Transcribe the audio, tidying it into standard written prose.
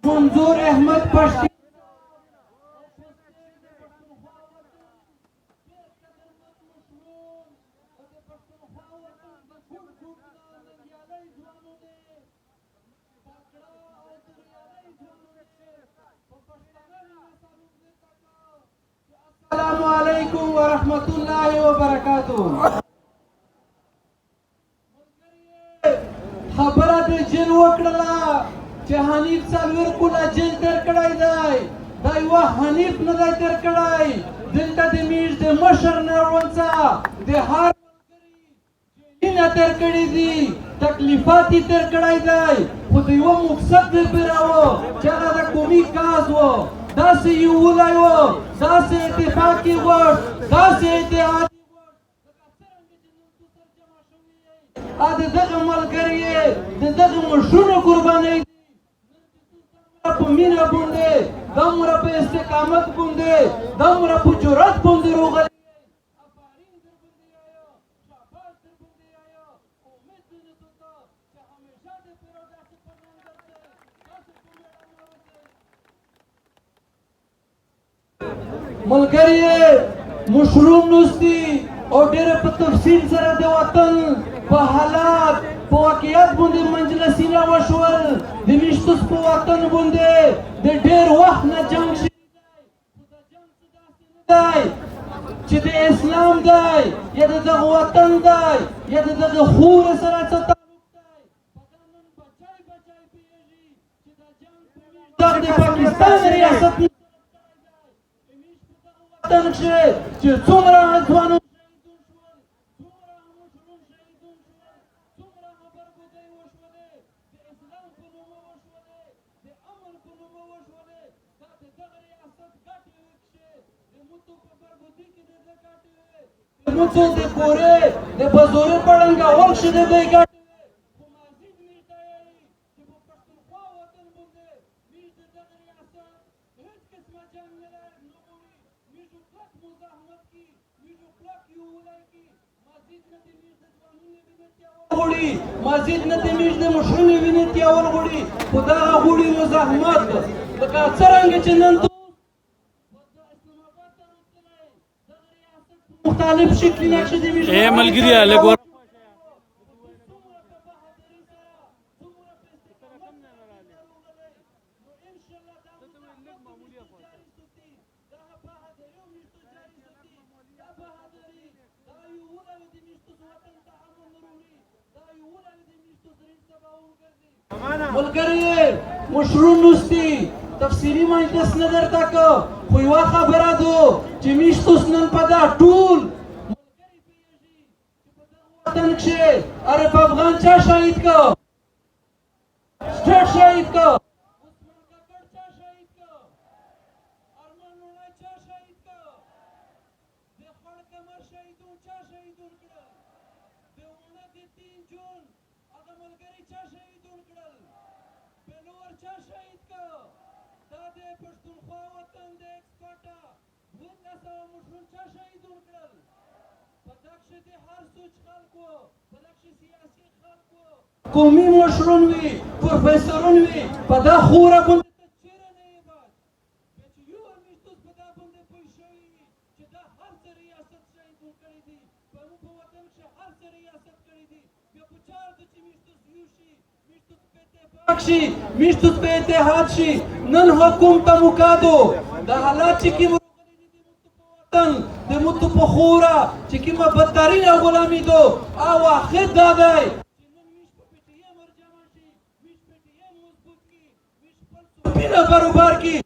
منظور احمد پښتون السلام علیکم ورحمۃ اللہ وبرکاتہ. خبره د جیل وکړله چې حنیف څلور کاله جیل تېر کړی دی. دا یوه حنیف نه دی تېر کړی. دلته د میږ د مشر نړوند څخه د هر ملګري جیلونه تېر کړي دي، تکلیفات یې تېر کړی دی، خو د یوه مقصد دپاره و چې هغه د قومي کاز و. داسې یووالی و، داسې اتفاق یې غوښت، داسې اتحاد یې غوښت لکه څرنګه چې نن تو سر جمع شوي یې. د دغه ملګري یې د دغه مشرونو قربانۍ دي. نن چې تو دومره په مینه باندې، دومره په استقامت باندې، دومره په جرأت باندې راغلی یې. افرین در باندې آیا، شاباش در باندې آیا. امید دې تو ته چې همیشه دپاره داسې په منظر کې، داسې په میړانه اوسې. ملګري مشروم نوستي او ډېر په تفصیل سره د وطن په حالات په واقعیت باندې مجلسونه وشول. د میشتوس په وطن باندې د ډېر وخت نه جنګ شوی دی، خو د جنګ څه داسې نه دی چې د اسلام دی یا د دغه وطن دی یا د دغه خورې سره څه تعلق دی. په دا نن بچای بچای پوهېږي چې د جنګ په میش دغه د پاکستان ریاست چې څومره ځوانان شهیدون شول، څومره مشرون شهیدون شول، څومره غبرګودۍ وشولې، د اسلام په نومه وشولې، د امن په نومه وشولې. دا د دغه ریاست ګټې وکښې، د متو په برګودي کې د ده ګټې وې، د متو د کورې د بزورې پړنګول کښې د دوی ګټې وې. خو مازید میږ ته یایي چې په پښتونخوا وطن باندې میږ د دغه ریاست هېڅ قسمه جنګ نه غواړي. میږو کلک مزاحمت کی، میږو کلک یووالی کی. مازید نه د میږ د ځوانونو وینې تیاول غواړي، مازید نه د میږ د مشرونو وینې تیاول غواړي، خو دغه غواړي مزاحمت. لکه څرنګه چې نن ته اسلام آباد ته راغلی، دغه ریاست په مختلف شکلونه کښې د میږ ملګري لږ ور ملګري مشرون نوستي تفصیلي مجلس نه درته که، خو یوه خبره ده چې میشتوس نن په دا ټول ملګري پوهېږي چې په دغه وطن کښې عارف افغان چا شهید که؟ سټیټ شهید که؟ عثمان کاکړ چا شهید که؟ ارمان لوڼی چا شهید که؟ د خړ کمر شهیدون چا شهیدون کړل؟ د اوړه د 3 جون هغه ملګري چا شهیدون کړل؟ بلور چا شهید که؟ دا د پښتونخوا وطن د ایکسپاټه 1200 مشرون چا شهیدون کړل؟ په دا کښې د هر سوچ خلک و، په دا کښې سیاسي خلک و، قومي مشرون وي، پروفیسرون وي. په دا خوره باندې ته چېرې نه یې بس. بیا چې یو میشتوس په دا باندې پوه شوي وي چې دا هر څه ریاست شهیدون کړی دي، په موږ په وطن کښې هر څه ریاست کړی دي، بیا په چار ده چې میشتوس یو شي، میشتوس په اتفاق شي، میشتوس په اتحاد شي. نن حکوم ته مکادو دا حالات چې کوم راغلي دي د متو په وطن، د متو په خوره چې کومه بدترینه غلامي ده، او واحد دا دی چې نن میش په پټیم ورجمع شي، میش پټیم مضبوط کړي، میش خپل صوفینه برابر کړي.